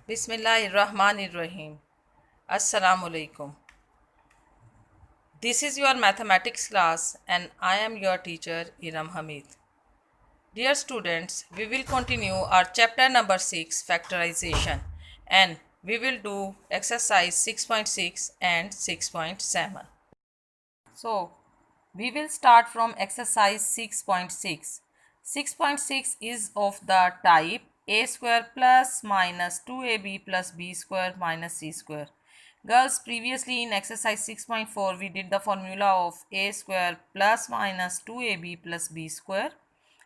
Bismillahirrahmanirrahim. Assalamu alaikum. This is your mathematics class and I am your teacher Iram Hamid. Dear students, we will continue our chapter number 6 factorization and we will do exercise 6.6 and 6.7. So, we will start from exercise 6.6. 6.6 is of the type a square plus minus 2ab plus b square minus c square. Girls, previously in exercise 6.4 we did the formula of a square plus minus 2ab plus b square,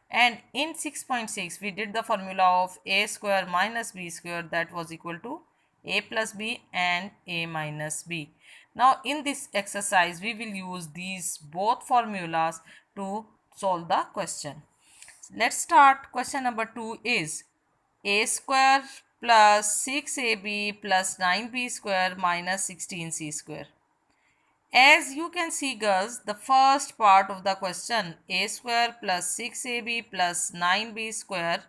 and in 6.6 we did the formula of a square minus b square, that was equal to a plus b and a minus b. Now in this exercise we will use these both formulas to solve the question. Let's start. Question number 2 is a square plus 6ab plus 9b square minus 16c square. As you can see girls, the first part of the question, a square plus 6ab plus 9b square,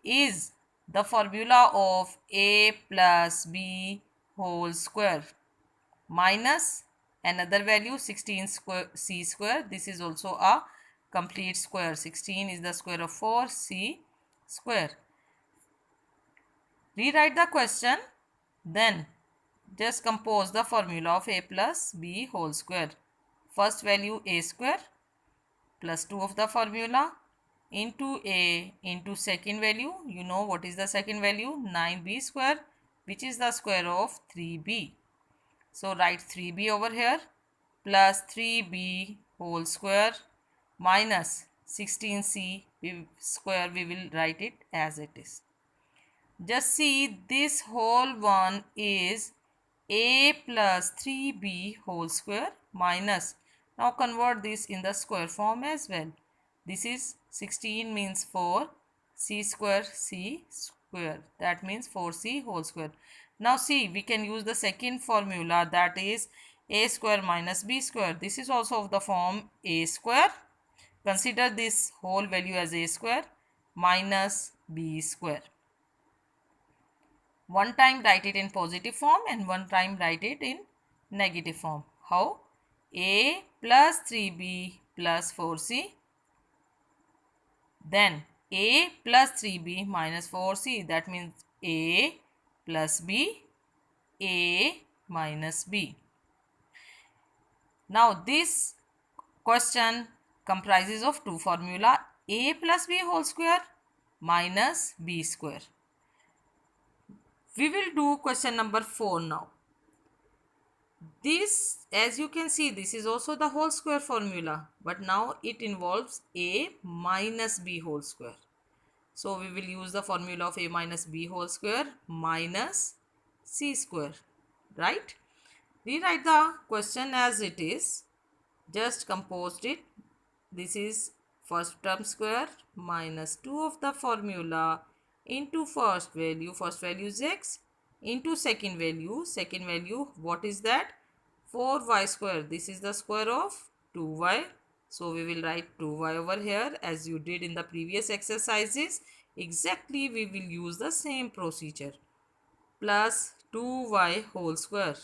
is the formula of a plus b whole square minus another value 16 square c square. This is also a complete square. 16 is the square of 4c square. Rewrite the question, then just compose the formula of a plus b whole square. First value a square plus 2 of the formula into a into second value. You know what is the second value? 9b square, which is the square of 3b. So write 3b over here plus 3b whole square minus 16c square. We will write it as it is. Just see, this whole one is a plus 3b whole square minus, now convert this in the square form as well. This is 16 means 4 c square c square, that means 4c whole square. Now see, we can use the second formula, that is a square minus b square. This is also of the form a square. Consider this whole value as a square minus b square. One time write it in positive form and one time write it in negative form. How? A plus 3b plus 4c, then a plus 3b minus 4c, that means a plus b, a minus b. Now this question comprises of two formula, a plus b whole square minus b square. We will do question number 4 now. This, as you can see, this is also the whole square formula, but now it involves a minus b whole square. So we will use the formula of a minus b whole square minus c square, right? Rewrite the question as it is. Just composed it. This is first term square minus 2 of the formula into first value is x, into second value, what is that? 4y square. This is the square of 2y. So we will write 2y over here as you did in the previous exercises. Exactly we will use the same procedure. Plus 2y whole square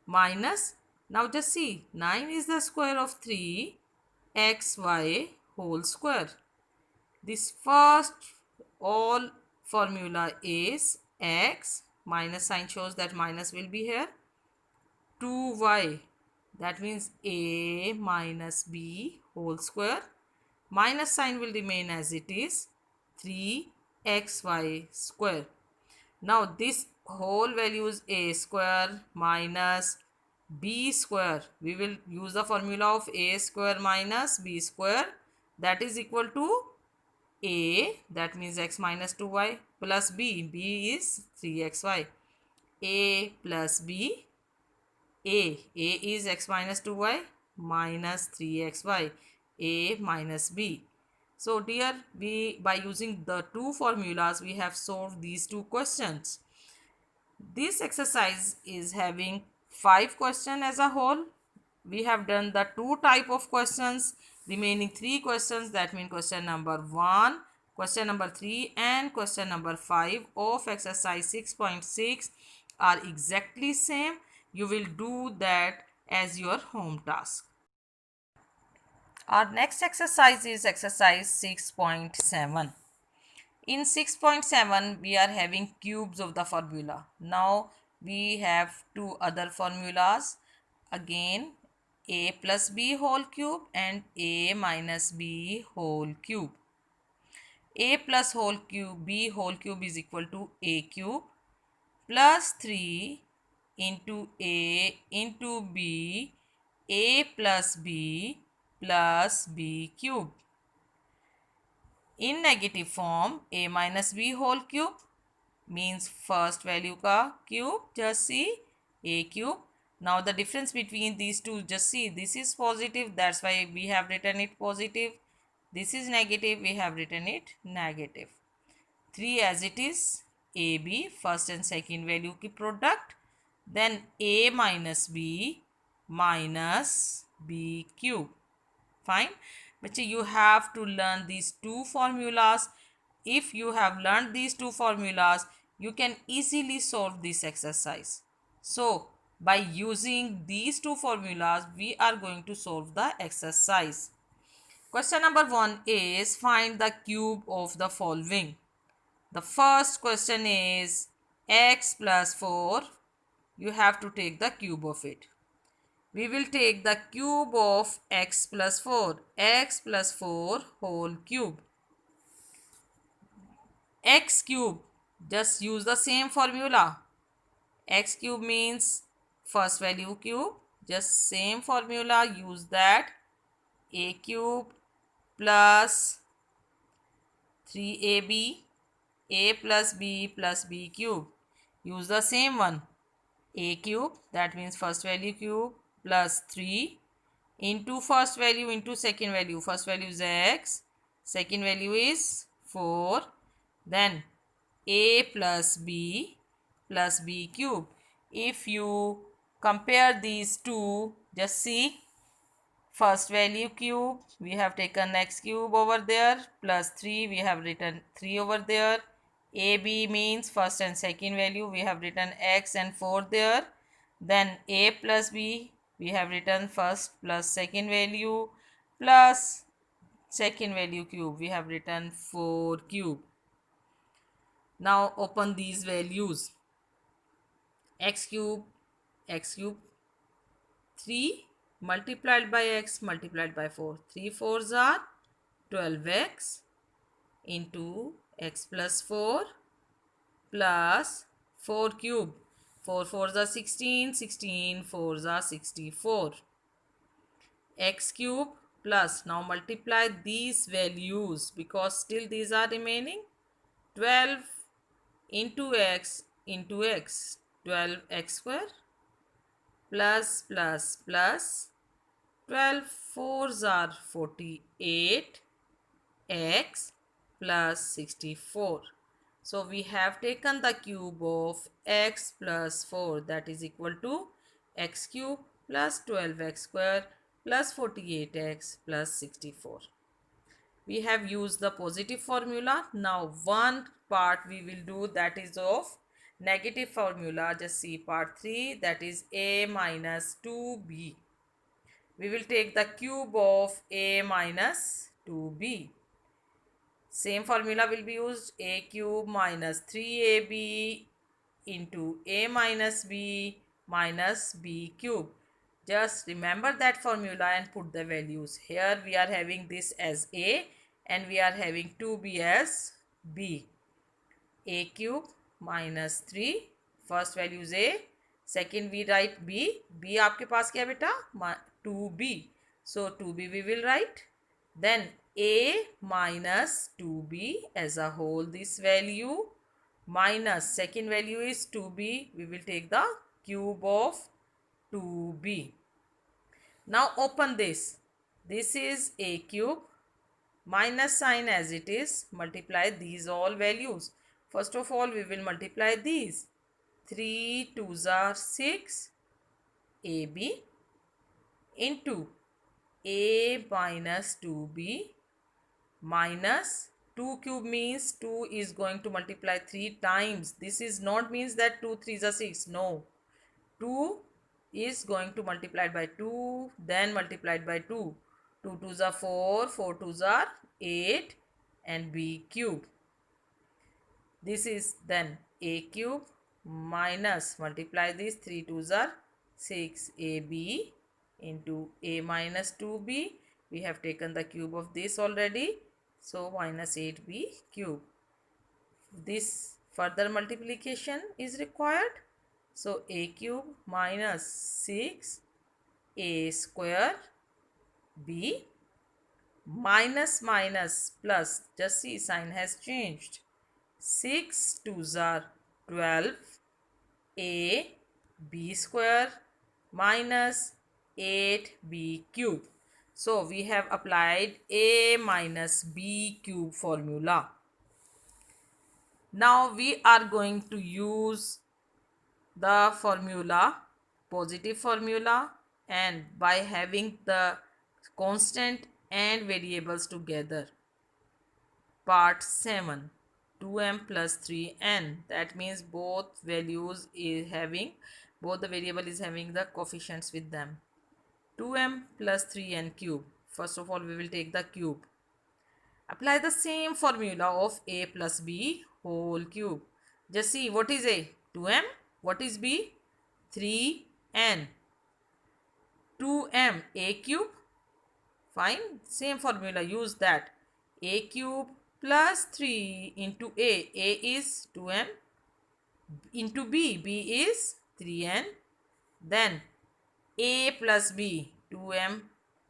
minus, now just see, 9 is the square of 3xy whole square. This first all formula is x, minus sign shows that minus will be here, 2y, that means a minus b whole square, minus sign will remain as it is, 3xy square. Now this whole value is a square minus b square. We will use the formula of a square minus b square, that is equal to a, that means x minus 2y, plus b is 3xy. A plus b, a is x minus 2y minus 3xy, a minus b. So dear, by using the two formulas we have solved these two questions. This exercise is having 5 questions as a whole. We have done the 2 type of questions, remaining 3 questions, that means question number 1, Question number 3 and question number 5 of exercise 6.6 are exactly same. You will do that as your home task. Our next exercise is exercise 6.7. In 6.7 we are having cubes of the formula. Now we have two other formulas. Again, a plus b whole cube and a minus b whole cube. A plus whole cube b whole cube is equal to a cube plus 3 into a into b, a plus b plus b cube. In negative form, a minus b whole cube means first value ka cube, just see a cube. Now the difference between these two, just see, this is positive, that's why we have written it positive. This is negative, we have written it negative. 3 as it is, ab first and second value ki product, then a minus b cube. Fine. But you have to learn these two formulas. If you have learned these two formulas, you can easily solve this exercise. So by using these two formulas, we are going to solve the exercise. Question number 1 is find the cube of the following. The first question is x plus 4. You have to take the cube of it. We will take the cube of x plus 4. X plus 4 whole cube. X cube. Just use the same formula. X cube means first value cube. Just same formula. Use that. A cube plus 3ab. A plus b cube. Use the same one. A cube, that means first value cube, plus 3 into first value into second value. First value is x, second value is 4. Then a plus b cube. If you compare these two, just see, first value cube, we have taken x cube over there, plus 3, we have written 3 over there. AB means first and second value, we have written x and 4 there. Then a plus b, we have written first plus second value, plus second value cube, we have written 4 cube. Now open these values. X cube, 3 multiplied by x multiplied by 4. 3 4s are 12x into x plus 4 plus 4 cube. 4 4s are 16, 16 4s are 64. X cube plus, now multiply these values because still these are remaining. 12 into x, 12x square plus 12 4s are 48 x plus 64. So we have taken the cube of x plus 4, that is equal to x cube plus 12x square plus 48x plus 64. We have used the positive formula. Now one part we will do, that is of negative formula. Just see part 3, that is a minus 2b. We will take the cube of a minus 2b. Same formula will be used, a cube minus 3ab into a minus b cube. Just remember that formula and put the values. Here we are having this as a and we are having 2b as b. A cube minus 3, first value is a, second we write b. b आपके पास क्या बेटा? 2b. So 2b we will write. Then a minus 2b as a whole, this value minus second value is 2b. We will take the cube of 2b. Now open this. This is a cube. Minus sign as it is. Multiply these all values. First of all, we will multiply these. 3 2s are 6 ab into a minus 2b minus 2 cube means 2 is going to multiply 3 times. This is not means that 2 3s are 6. No. 2 is going to multiply by 2, then multiplied by 2. 2 2s are 4, 4 2s are 8 and b cube. This is then a cube minus multiply this 3 2s are 6ab into a minus 2b. We have taken the cube of this already. So minus 8b cube. This further multiplication is required. So a cube minus 6 a square b minus minus plus. Just see, sign has changed. 6 2s are 12 a b square minus 8b cube. So we have applied a minus b cube formula. Now we are going to use the formula, positive formula, and by having the constant and variables together. Part 7, 2m plus 3n. That means both values is having, both the variable is having the coefficients with them. 2m plus 3n cube. First of all, we will take the cube. Apply the same formula of a plus b whole cube. Just see, what is a? 2m. What is b? 3n. 2m a cube. Fine. Same formula. Use that. A cube plus 3 into a. A is 2m. Into b. B is 3n. Then a plus b. 2m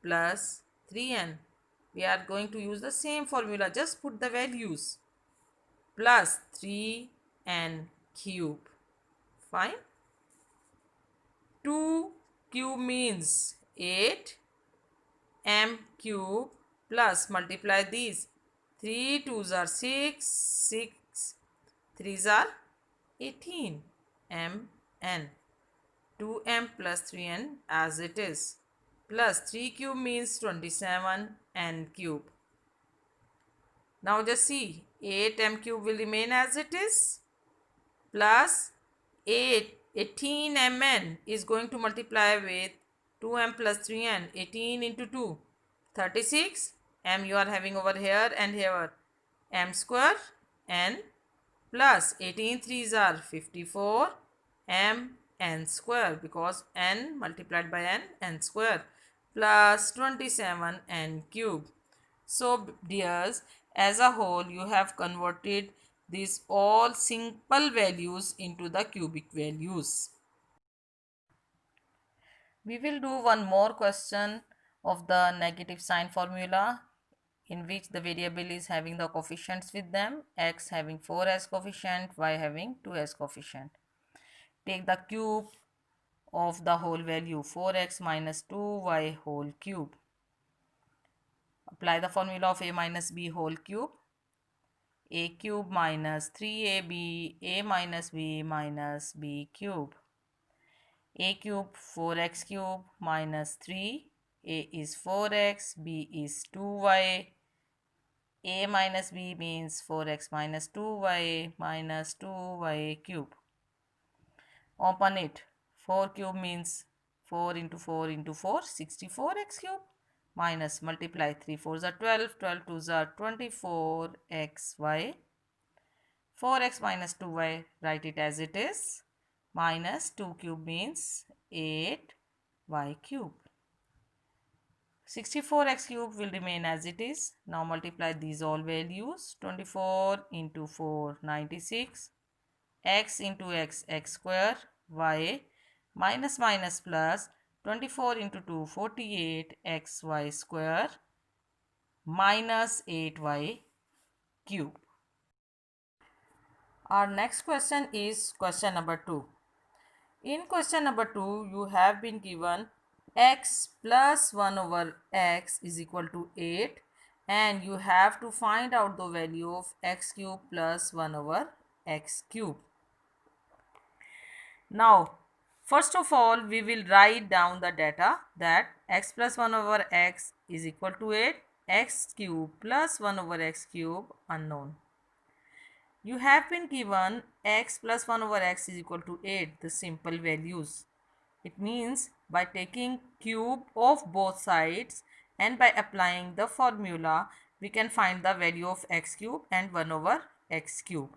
plus 3n. We are going to use the same formula. Just put the values. Plus 3n cube. Fine. 2 cube means 8 m cube plus multiply these. 3 2s are 6, 6 3s are 18 m n. 2m plus 3n as it is. Plus 3 cube means 27 n cube. Now just see, 8 m cube will remain as it is. Plus 18 mn is going to multiply with 2m plus 3n. 18 into 2, 36. M you are having over here and here. M square n plus 18 3s are 54 m n square, because n multiplied by n square, plus 27 n cube. So dears, as a whole you have converted these all simple values into the cubic values. We will do one more question of the negative sign formula, in which the variable is having the coefficients with them, x having 4 as coefficient, y having 2 as coefficient. Take the cube of the whole value, 4x minus 2y whole cube. Apply the formula of a minus b whole cube. A cube minus 3ab, a minus b minus b cube. A cube 4x cube minus 3, a is 4x, b is 2y. A minus b means 4x minus 2y minus 2y cube. Open it. 4 cube means 4 into 4 into 4, 64x cube, minus multiply 3 4s are 12, 12 2s are 24xy. 4x minus 2y, write it as it is, minus 2 cube means 8y cube. 64x cube will remain as it is. Now multiply these all values. 24 into 4, 96. X into x, x square. Y minus minus plus. 24 into 2, 48. Xy square minus 8y cube. Our next question is question number 2. In question number 2, you have been given x plus 1 over x is equal to 8, and you have to find out the value of x cube plus 1 over x cube. Now, first of all, we will write down the data that x plus 1 over x is equal to 8. x cube plus 1 over x cube unknown. You have been given x plus 1 over x is equal to 8, the simple values. It means by taking cube of both sides and by applying the formula, we can find the value of x cube and 1 over x cube.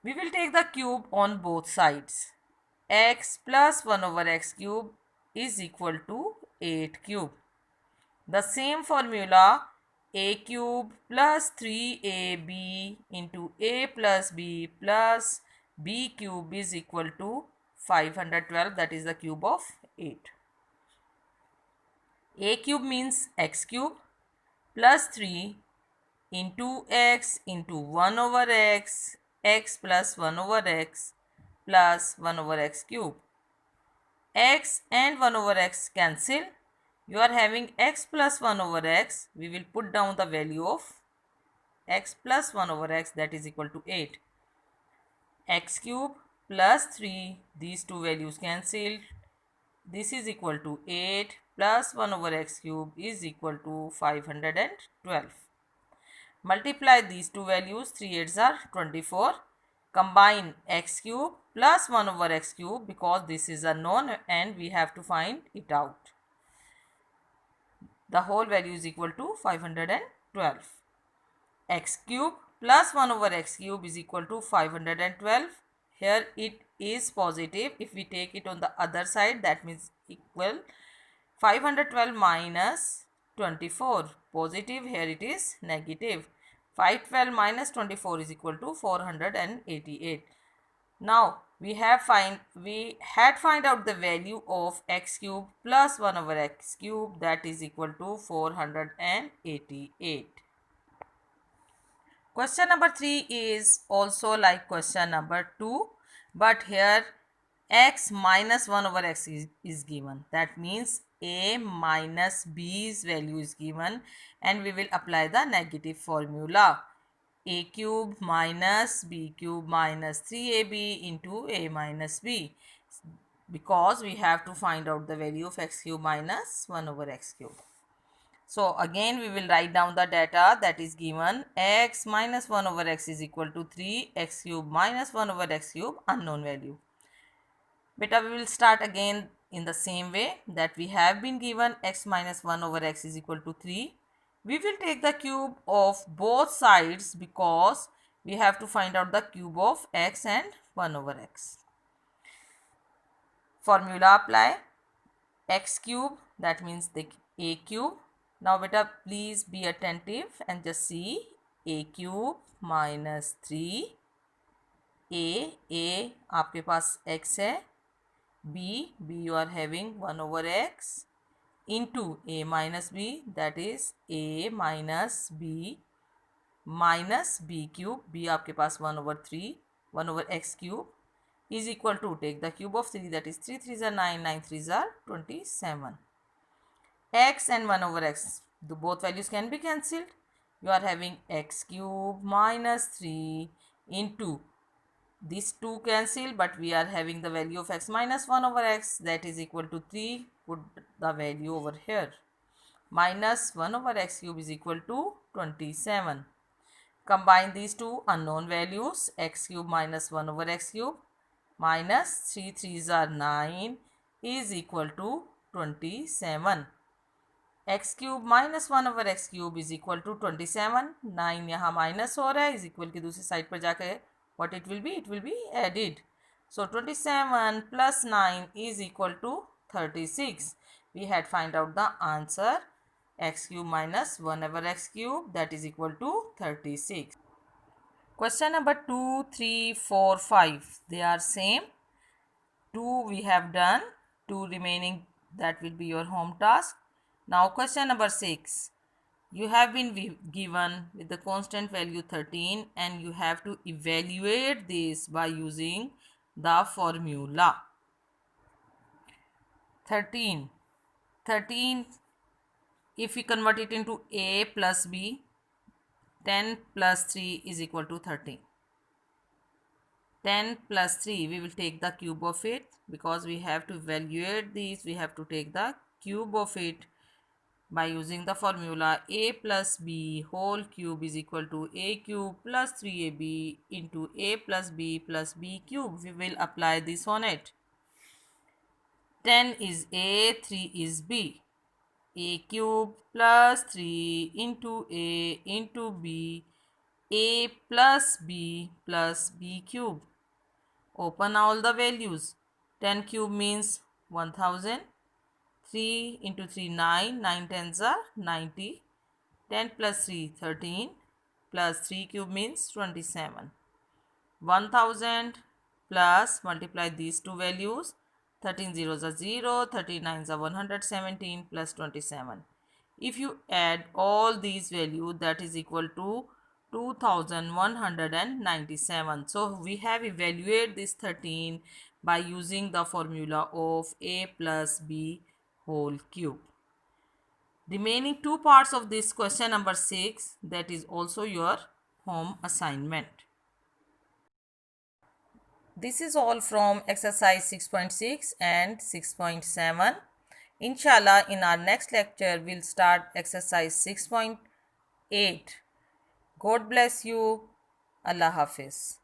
We will take the cube on both sides. X plus 1 over x cube is equal to 8 cube. The same formula, a cube plus 3ab into a plus b plus b cube is equal to 512, that is the cube of 8. A cube means x cube plus 3 into x into 1 over x, x plus 1 over x plus 1 over x cube. X and 1 over x cancel. You are having x plus 1 over x. We will put down the value of x plus 1 over x, that is equal to 8. X cube plus 3, these two values cancelled. This is equal to 8 plus 1 over x cube is equal to 512. Multiply these two values, 3 8s are 24. Combine x cube plus 1 over x cube because this is unknown and we have to find it out. The whole value is equal to 512. X cube plus 1 over x cube is equal to 512. Here it is positive. If we take it on the other side, that means equal 512 minus 24. Positive, here it is negative. 512 minus 24 is equal to 488. Now we had find out the value of x cube plus 1 over x cube, that is equal to 488. Question number 3 is also like question number 2, but here x minus 1 over x is given. That means a minus b's value is given and we will apply the negative formula. A cube minus b cube minus 3ab into a minus b, because we have to find out the value of x cube minus 1 over x cube. So again we will write down the data that is given. X minus 1 over x is equal to 3, x cube minus 1 over x cube unknown value. Beta, we will start again in the same way that we have been given x minus 1 over x is equal to 3. We will take the cube of both sides because we have to find out the cube of x and 1 over x. Formula apply. X cube, that means the a cube. Now beta, please be attentive and just see. A cube minus 3, a आपके पास x है, b you are having 1 over x into a minus b, that is a minus b cube, b आपके पास 1 over 3, 1 over x cube is equal to, take the cube of 3, that is 3 3s are 9, 9 3s are 27. X and 1 over x, both values can be cancelled. You are having x cube minus 3 into, these two cancel, but we are having the value of x minus 1 over x, that is equal to 3. Put the value over here. Minus 1 over x cube is equal to 27. Combine these two unknown values, x cube minus 1 over x cube minus 3 3s are 9 is equal to 27. x cube minus 1 over x cube is equal to 27. 9 यहाँ minus हो रहा है, is equal की दूसरी side पर जाकर what it will be added. So 27 plus 9 is equal to 36. We had find out the answer, x cube minus 1 over x cube, that is equal to 36. Question number 2, 3, 4, 5, they are same. 2 we have done, 2 remaining, that will be your home task. Now question number 6. You have been given with the constant value 13 and you have to evaluate this by using the formula. 13, if we convert it into a plus b, 10 plus 3 is equal to 13. 10 plus 3, we will take the cube of it because we have to evaluate these, we have to take the cube of it. by using the formula a plus b whole cube is equal to a cube plus 3ab into a plus b cube. We will apply this on it. 10 is a, 3 is b. A cube plus 3 into b, a plus b cube. Open all the values. 10 cube means 1000. 3 into 3 9, 9 tens are 90. 10 plus 3 13 plus 3 cube means 27. 1000 plus multiply these two values. 13 zeros are 0, 39s are 117 plus 27. If you add all these values, that is equal to 2197. So we have evaluated this 13 by using the formula of a plus b whole cube. Remaining two parts of this question number 6, that is also your home assignment. This is all from exercise 6.6 and 6.7. Inshallah, in our next lecture, we'll start exercise 6.8. God bless you. Allah Hafiz.